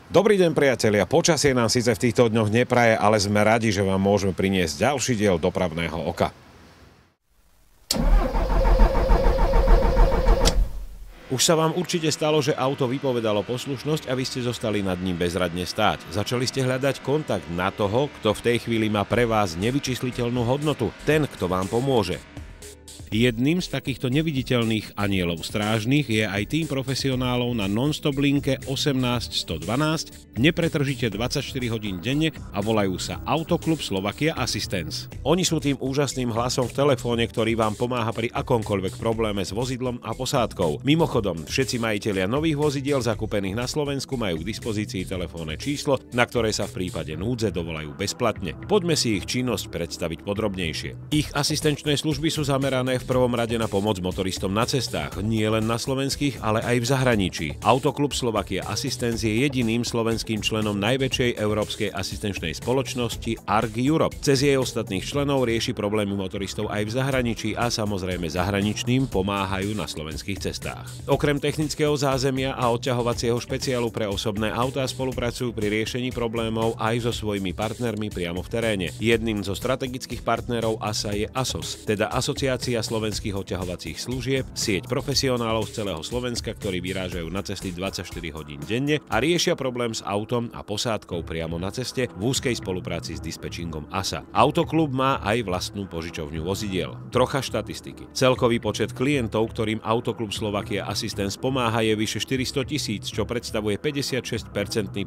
Dobrý deň, priatelia. Počasie nám síce v týchto dňoch nepraje, ale sme radi, že vám môžeme priniesť ďalší diel Dopravného oka. Už sa vám určite stalo, že auto vypovedalo poslušnosť a vy ste zostali nad ním bezradne stáť. Začali ste hľadať kontakt na toho, kto v tej chvíli má pre vás nevyčísliteľnú hodnotu. Ten, kto vám pomôže. Jedným z takýchto neviditeľných anielov strážnych je aj tým profesionálov na non-stop linke 18 112, nepretržite 24 hodín denne a volajú sa Autoklub Slovakia Assistance. Oni sú tým úžasným hlasom v telefóne, ktorý vám pomáha pri akomkoľvek probléme s vozidlom a posádkou. Mimochodom, všetci majitelia nových vozidiel zakúpených na Slovensku majú k dispozícii telefónne číslo, na ktoré sa v prípade núdze dovolajú bezplatne. Poďme si ich činnosť predstaviť podrobnejšie. Ich asistenčné služby sú zamerané v prvom rade na pomoc motoristom na cestách, nie len na slovenských, ale aj v zahraničí. Autoklub Slovakia Assistance je jediným slovenským členom najväčšej európskej asistenčnej spoločnosti ARG Europe. Cez jej ostatných členov rieši problémy motoristov aj v zahraničí a samozrejme zahraničným pomáhajú na slovenských cestách. Okrem technického zázemia a odťahovacieho špeciálu pre osobné autá spolupracujú pri riešení problémov aj so svojimi partnermi priamo v teréne. Jedným zo strategických partnerov ASA je ASOS, teda Asociácia slovenských odťahovacích služieb, sieť profesionálov z celého Slovenska, ktorí vyrážajú na cesty 24 hodín denne a riešia problém s autom a posádkou priamo na ceste v úzkej spolupráci s dispečingom ASA. Autoklub má aj vlastnú požičovňu vozidiel. Trocha štatistiky. Celkový počet klientov, ktorým Autoklub Slovakia Assistance pomáha, je vyše 400 000, čo predstavuje 56%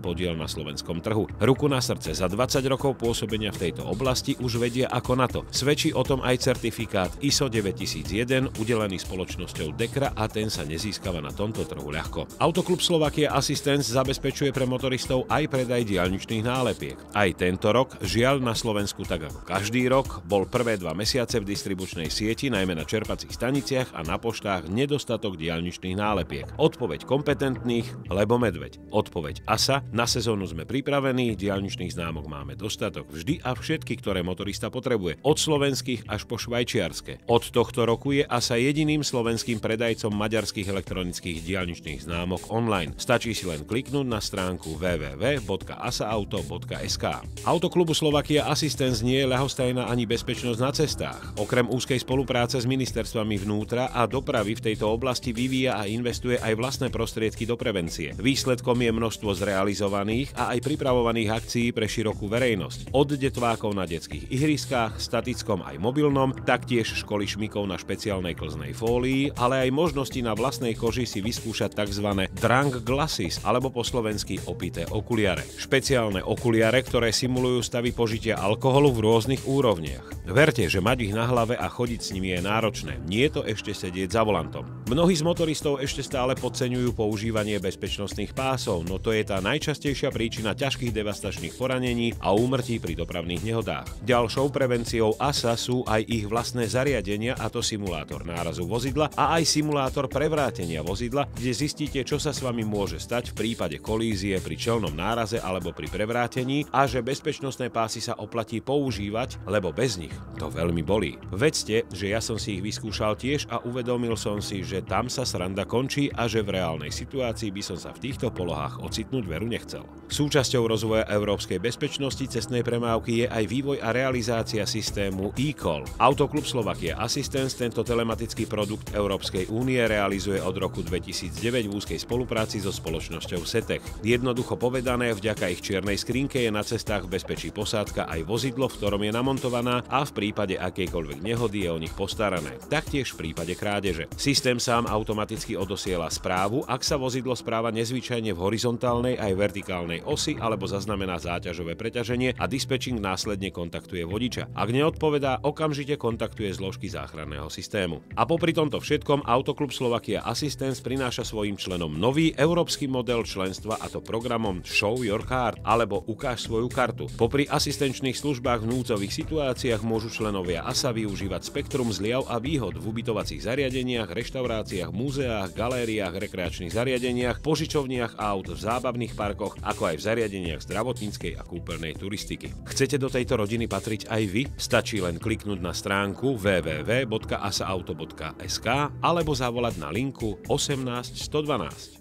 podiel na slovenskom trhu. Ruku na srdce, za 20 rokov pôsobenia v tejto oblasti už vedia ako na to. Svedčí o tom aj certifikát ISO 9001 udelený spoločnosťou Dekra a ten sa nezískava na tomto trhu ľahko. Autoklub Slovakia Assistance zabezpečuje pre motoristov aj predaj diaľničných nálepiek. Aj tento rok, žiaľ na Slovensku tak ako každý rok, bol prvé 2 mesiace v distribučnej sieti, najmä na čerpacích staniciach a na poštách nedostatok diaľničných nálepiek. Odpoveď kompetentných, lebo medveď. Odpoveď ASA, na sezónu sme pripravení, diaľničných známok máme dostatok vždy a všetky, ktoré motorista potrebuje, od slovenských až po švajčiarske. Od tohto roku je ASA jediným slovenským predajcom maďarských elektronických diaľničných známok online. Stačí si len kliknúť na stránku www.asaauto.sk. Autoklubu Slovakia Assistance nie je ľahostajná ani bezpečnosť na cestách. Okrem úzkej spolupráce s ministerstvami vnútra a dopravy v tejto oblasti vyvíja a investuje aj vlastné prostriedky do prevencie. Výsledkom je množstvo zrealizovaných a aj pripravovaných akcií pre širokú verejnosť. Od detvákov na detských ihriskách, statickom aj mobilnom, taktiež školy šmikov na špeciálnej klznej fólii, ale aj možnosti na vlastnej koži si vyskúšať tzv. Drunk glasses, alebo po slovensky opité okuliare. Špeciálne okuliare, ktoré simulujú stavy požitia alkoholu v rôznych úrovniach. Verte, že mať ich na hlave a chodiť s nimi je náročné. Nie je to ešte sedieť za volantom. Mnohí z motoristov ešte stále podceňujú používanie bezpečnostných pásov, no to je tá najčastejšia príčina ťažkých devastačných poranení a úmrtí pri dopravných nehodách. Ďalšou prevenciou ASA sú aj ich vlastné zariadenia, a to simulátor nárazu vozidla a aj simulátor prevrátenia vozidla, kde zistíte, čo sa s vami môže stať v prípade kolízie pri čelnom náraze alebo pri prevrátení a že bezpečnostné pásy sa oplatí používať, lebo bez nich to veľmi bolí. Vedzte, že ja som si ich vyskúšal tiež a uvedomil som si, že tam sa sranda končí a že v reálnej situácii by som sa v týchto polohách ocitnúť veru nechcel. Súčasťou rozvoja európskej bezpečnosti cestnej premávky je aj vývoj a realizácia systému eCall. Autoklub Slovakia Assistance tento telematický produkt Európskej únie realizuje od roku 2009 v úzkej spolupráci so spoločnosťou SETEC. Jednoducho povedané, vďaka ich čiernej skrinke je na cestách v bezpečí posádka aj vozidlo, v ktorom je namontovaná a v prípade akejkoľvek nehody je o nich postarané. Taktiež v prípade krádeže. Systém sám automaticky odosiela správu, ak sa vozidlo správa nezvyčajne v horizontálnej aj vertikálnej osi alebo zaznamená záťažové preťaženie a dispečing následne kontaktuje vodiča. Ak neodpovedá, okamžite kontaktuje zložky záchranného systému. A popri tomto všetkom Autoklub Slovakia Assistance prináša svojim členom nový európsky model členstva, a to programom Show Your Card alebo Ukáž svoju kartu. Popri asistenčných službách v núdzových situáciách môžu členovia ASA využívať spektrum zliav a výhod v ubytovacích zariadeniach, reštauráciách, múzeách, galériách, rekreačných zariadeniach, požičovniach aut, v zábavných parkoch, ako aj v zariadeniach zdravotníckej a kúpeľnej turistiky. Chcete do tejto rodiny patriť aj vy? Stačí len kliknúť na stránku www.asaauto.sk alebo zavolať na linku 18 112.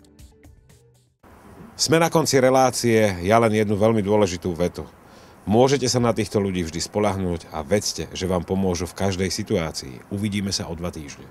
Sme na konci relácie, ja len jednu veľmi dôležitú vetu. Môžete sa na týchto ľudí vždy spoľahnúť a vedzte, že vám pomôžu v každej situácii. Uvidíme sa o 2 týždne.